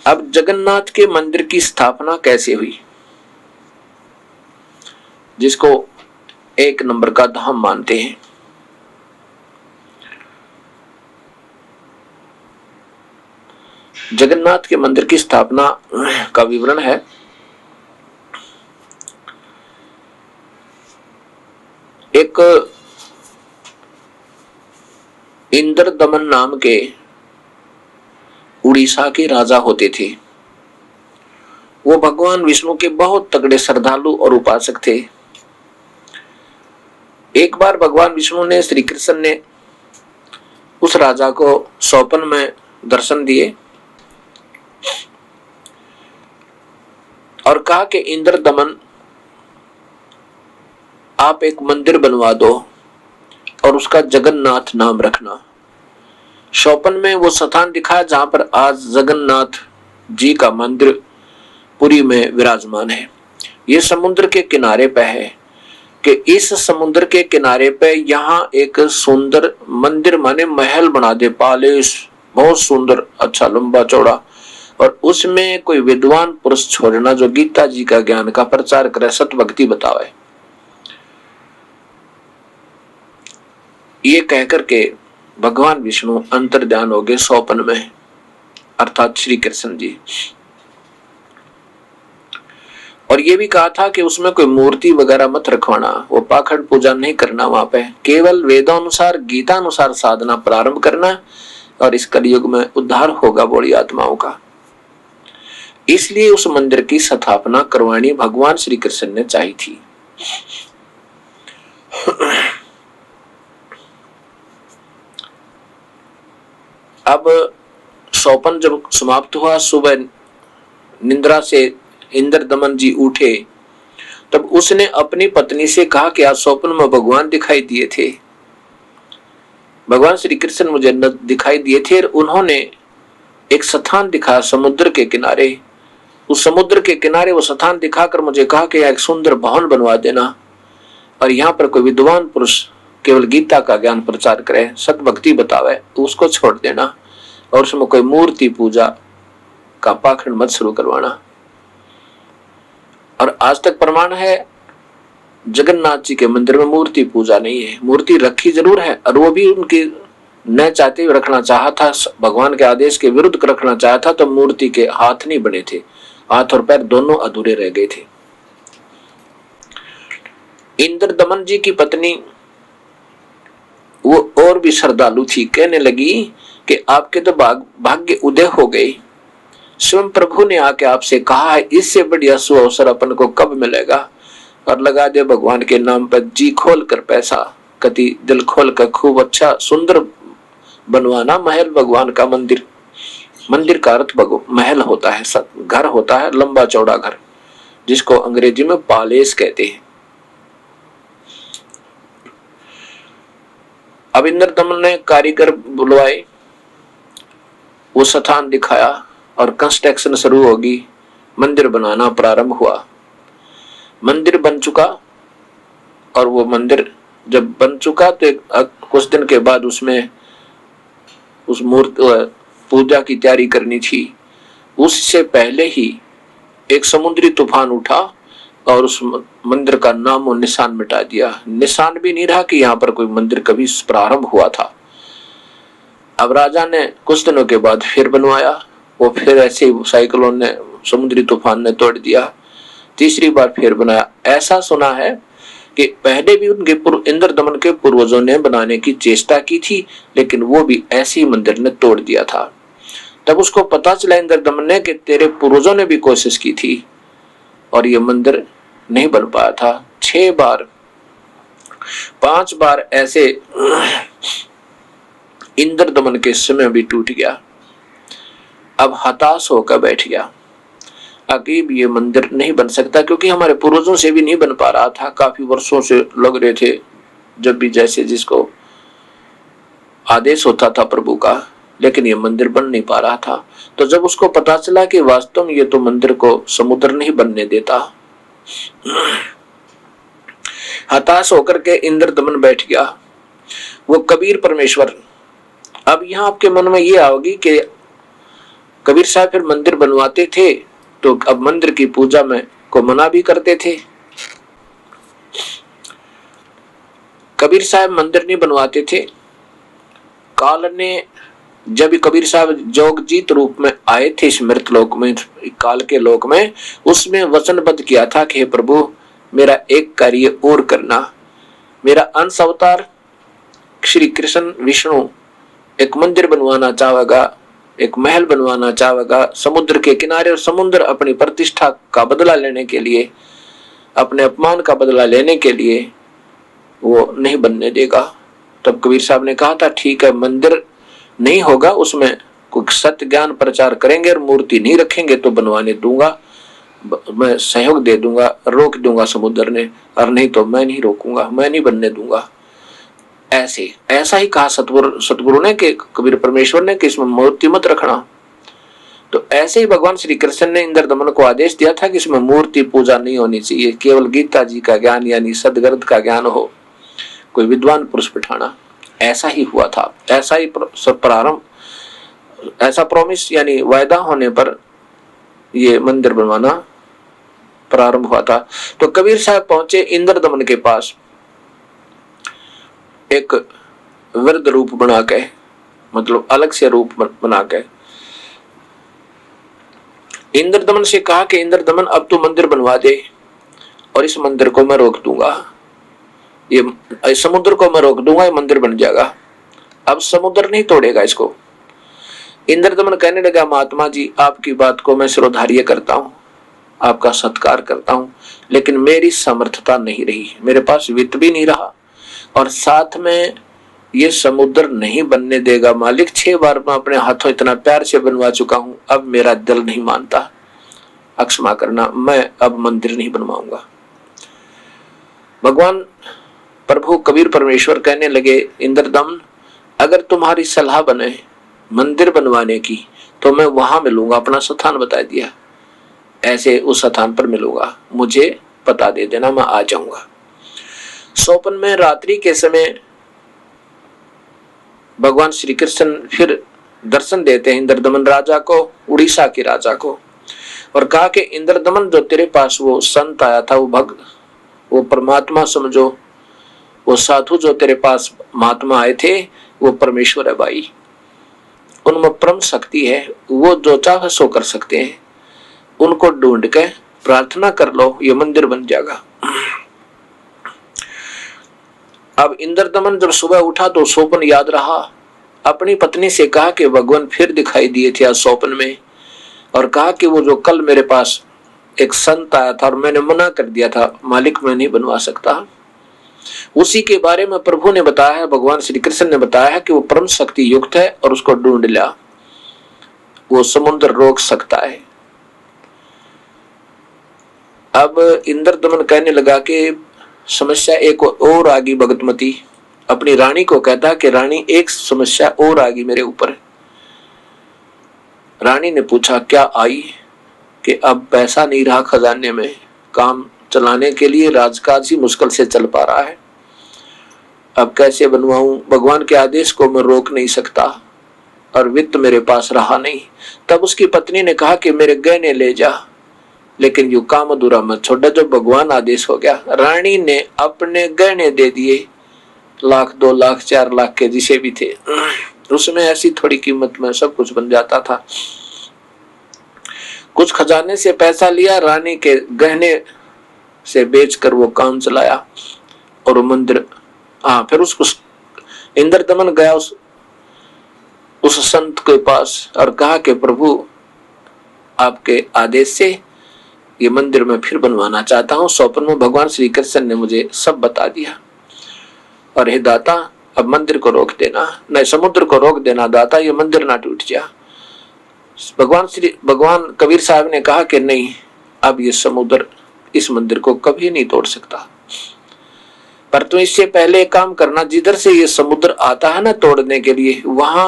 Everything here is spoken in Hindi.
अब जगन्नाथ के मंदिर की स्थापना कैसे हुई, जिसको एक नंबर का धाम मानते हैं। जगन्नाथ के मंदिर की स्थापना का विवरण है। एक इंद्रदमन नाम के उड़ीसा के राजा होते थे। वो भगवान विष्णु के बहुत तगड़े श्रद्धालु और उपासक थे। एक बार भगवान विष्णु ने श्री कृष्ण ने उस राजा को स्वप्न में दर्शन दिए और कहा कि इंद्रदमन, आप एक मंदिर बनवा दो और उसका जगन्नाथ नाम रखना। स्वप्न में वो स्थान दिखा जहां पर आज जगन्नाथ जी का मंदिर पुरी में विराजमान है। ये समुद्र के किनारे पे है कि इस समुद्र के किनारे पे यहाँ एक सुंदर मंदिर माने महल बना दे, पालेस बहुत सुंदर, अच्छा लंबा चौड़ा, और उसमें कोई विद्वान पुरुष छोड़ना जो गीता जी का ज्ञान का प्रचार करे, सत भक्ति बतावे। ये कहकर के भगवान विष्णु अंतर्ध्यान हो गए स्वप्न में, अर्थात श्री कृष्ण जी। और ये भी कहा था कि उसमें कोई मूर्ति वगैरह मत रखवाना, वो पाखंड पूजा नहीं करना, वहां पे केवल वेदानुसार गीता अनुसार साधना प्रारंभ करना, और इस कलयुग में उद्धार होगा बड़ी आत्माओं का। इसलिए उस मंदिर की स्थापना करवानी भगवान श्री कृष्ण ने चाही थी। अब स्वप्न जब समाप्त हुआ, सुबह निंद्रा से इंद्रदमन जी उठे, तब उसने अपनी पत्नी से कहा कि आज स्वप्न में भगवान दिखाई दिए थे, भगवान श्री कृष्ण मुझे दिखाई दिए थे, और उन्होंने एक स्थान दिखाया समुद्र के किनारे। उस समुद्र के किनारे वो स्थान दिखाकर मुझे कहा कि एक सुंदर भवन बनवा देना, और यहाँ पर कोई विद्वान पुरुष केवल गीता का ज्ञान प्रचार करे, सत भक्ति बतावे, तो उसको छोड़ देना, और उसमें कोई मूर्ति पूजा का पाखंड मत शुरू करवाना। और आज तक प्रमाण है जगन्नाथ जी के मंदिर में मूर्ति पूजा नहीं है। मूर्ति रखी जरूर है, और वो भी उनके न चाहते हुए रखना चाहा था, भगवान के आदेश के विरुद्ध रखना चाहा था, तो मूर्ति के हाथ नहीं बने थे, हाथ और पैर दोनों अधूरे रह गए थे। इंद्रदमन जी की पत्नी वो और भी श्रद्धालु थी, कहने लगी कि आपके तो भाग्य उदय हो गए, स्वयं प्रभु ने आके आपसे कहा है, इससे बढ़िया सुअवसर अपन को कब मिलेगा, और लगा दे भगवान के नाम पर जी खोल कर पैसा, कति दिल खोल कर खूब अच्छा सुंदर बनवाना महल, भगवान का मंदिर। मंदिर का अर्थ महल होता है, घर होता है, लंबा चौड़ा घर, जिसको अंग्रेजी में पैलेस कहते हैं। अब इंद्रदमन ने कारीगर बुलवाए, वो स्थान दिखाया और कंस्ट्रक्शन शुरू होगी, मंदिर बनाना प्रारंभ हुआ। मंदिर बन चुका, और वो मंदिर जब बन चुका तो कुछ दिन के बाद उसमें उस मूर्ति पूजा की तैयारी करनी थी। उससे पहले ही एक समुद्री तूफान उठा और उस मंदिर का नाम और निशान मिटा दिया। निशान भी नहीं रहा कि यहाँ पर कोई मंदिर कभी प्रारंभ हुआ था। अब राजा ने कुछ दिनों के बाद फिर बनवाया, वो फिर ऐसे ही साइक्लोन ने, समुद्री तूफान ने तोड़ दिया। तीसरी बार फिर बनाया। ऐसा सुना है कि पहले भी उनके इंद्रदमन के पूर्वजों ने बनाने की चेष्टा की थी, लेकिन वो भी ऐसे ही मंदिर ने तोड़ दिया था। तब उसको पता चला इंद्रदमन ने कि तेरे पूर्वजों ने भी कोशिश की थी और ये मंदिर नहीं बन पाया था। 6 बार 5 बार ऐसे इंद्रदमन के समय भी टूट गया। अब हताश होकर बैठ गया, अकीब ये मंदिर नहीं बन सकता, क्योंकि हमारे पूर्वजों से भी नहीं बन पा रहा था। काफी वर्षों से लग रहे थे, जब भी जैसे जिसको आदेश होता था प्रभु का, लेकिन ये मंदिर बन नहीं पा रहा था। तो जब उसको पता चला कि वास्तव में ये तो मंदिर को समुद्र नहीं बनने देता, हताश होकर के इंद्रदमन बैठ गया। वो कबीर परमेश्वर। अब यहाँ आपके मन में ये आओगी कि कबीर साहब फिर मंदिर बनवाते थे तो अब मंदिर की पूजा में को मना भी करते थे। कबीर साहब मंदिर नहीं बनवाते थे। काल ने जब कबीर साहब जोगजीत रूप में आए थे इस मृत लोक में, काल के लोक में, उसमें वचनबद्ध किया था कि हे प्रभु मेरा एक कार्य और करना। मेरा अंश अवतार श्री कृष्ण विष्णु एक मंदिर बनवाना चाहेगा, एक महल बनवाना चाहेगा समुद्र के किनारे, और समुद्र अपनी प्रतिष्ठा का बदला लेने के लिए, अपने अपमान का बदला लेने के लिए वो नहीं बनने देगा। तब कबीर साहब ने कहा था ठीक है, मंदिर नहीं होगा, उसमें कुछ सत्य ज्ञान प्रचार करेंगे और मूर्ति नहीं रखेंगे तो बनवाने दूंगा, मैं सहयोग दे दूंगा, रोक दूंगा समुद्र ने, और नहीं तो मैं नहीं रोकूंगा, मैं नहीं बनने दूंगा। ऐसा ही कहा सतगुरु ने कि कबीर परमेश्वर ने कि इसमें मूर्ति मत रखना। तो ऐसे ही भगवान श्री कृष्ण ने इंद्र दमन को आदेश दिया था कि इसमें मूर्ति पूजा नहीं होनी चाहिए, केवल गीता जी का ज्ञान यानी सदग्रंथ का ज्ञान हो, कोई विद्वान पुरुष बिठाना। ऐसा ही हुआ था, ऐसा ही प्रारंभ, ऐसा प्रॉमिस यानी वायदा होने पर ये मंदिर बनवाना प्रारंभ हुआ था। तो कबीर साहब पहुंचे इंद्र दमन के पास एक वृद्ध रूप बना के, मतलब अलग से रूप बना के। इंद्र दमन से कहा कि इंद्र दमन अब तू मंदिर बनवा दे और इस मंदिर को मैं रोक दूंगा, ये समुद्र को मैं रोक दूंगा, ये मंदिर बन जाएगा। अब समुद्र नहीं तोड़ेगा इसको। इंद्र दमन कहने लगा महात्मा जी आपकी बात को मैं सिरोधार्य करता हूँ, आपका सत्कार करता हूँ, लेकिन मेरी समर्थता नहीं रही, मेरे पास वित्त भी नहीं रहा, और साथ में ये समुद्र नहीं बनने देगा मालिक। 6 बार मैं अपने हाथों इतना प्यार से बनवा चुका हूं, अब मेरा दिल नहीं मानता, अक्षमा करना, मैं अब मंदिर नहीं बनवाऊंगा। भगवान प्रभु कबीर परमेश्वर कहने लगे इंद्रदमन अगर तुम्हारी सलाह बने मंदिर बनवाने की तो मैं वहां मिलूंगा, अपना स्थान बता दिया, ऐसे उस स्थान पर मिलूंगा, मुझे पता दे देना, मैं आ जाऊंगा। स्वप्न में रात्रि के समय भगवान श्री कृष्ण फिर दर्शन देते हैं इंद्रदमन राजा को, उड़ीसा के राजा को, और कहा कि इंद्रदमन जो तेरे पास वो संत आया था, वो परमात्मा समझो, वो साधु जो तेरे पास महात्मा आए थे वो परमेश्वर है भाई, उनमें परम शक्ति है, वो जो चाहे सो कर सकते हैं, उनको ढूंढ के प्रार्थना कर लो, ये मंदिर बन जाएगा। अब इंद्रदमन जब सुबह उठा तो स्वप्न याद रहा, अपनी पत्नी से कहा कि भगवान फिर दिखाई दिए थे आज स्वप्न में, और कहा कि वो जो कल मेरे पास एक संत आया था और मैंने मना कर दिया था मालिक मैं नहीं बनवा सकता, उसी के बारे में प्रभु ने बताया है, भगवान श्री कृष्ण ने बताया है कि वो परम शक्ति युक्त है और उसको ढूंढ लिया, वो समुद्र रोक सकता है। अब इंद्रदमन कहने लगा कि समस्या एक और आ गई, भगतमती अपनी रानी को कहता कि रानी एक समस्या और आ गई मेरे ऊपर। रानी ने पूछा क्या आई, कि अब पैसा नहीं रहा खजाने में, काम चलाने के लिए राजकाज ही मुश्किल से चल पा रहा है, अब कैसे बनवाऊं, भगवान के आदेश को मैं रोक नहीं सकता और वित्त मेरे पास रहा नहीं। तब उसकी पत्नी ने कहा कि मेरे गहने ले जा, लेकिन यू काम अधूरा मत छोड़, जब भगवान आदेश हो गया। रानी ने अपने गहने दे दिए, 1 लाख 2 लाख 4 लाख के जिसे भी थे, उसमें ऐसी थोड़ी कीमत में सब कुछ बन जाता था। कुछ खजाने से पैसा लिया, रानी के गहने से बेचकर वो काम चलाया और वो मंदिर, फिर उसको इंद्रदमन गया उस संत के पास और कहा कि प्रभु आपके आदेश से ये मंदिर मैं फिर बनवाना चाहता हूँ, स्वप्न में भगवान श्री कृष्ण ने मुझे सब बता दिया, और हे दाता अब मंदिर को रोक देना, नहीं समुद्र को रोक देना दाता, ये मंदिर ना टूट जा। भगवान कबीर साहब ने कहा कि नहीं, अब ये समुद्र इस मंदिर को कभी नहीं तोड़ सकता, पर तुम इससे पहले काम करना, जिधर से ये समुद्र आता है ना तोड़ने के लिए, वहां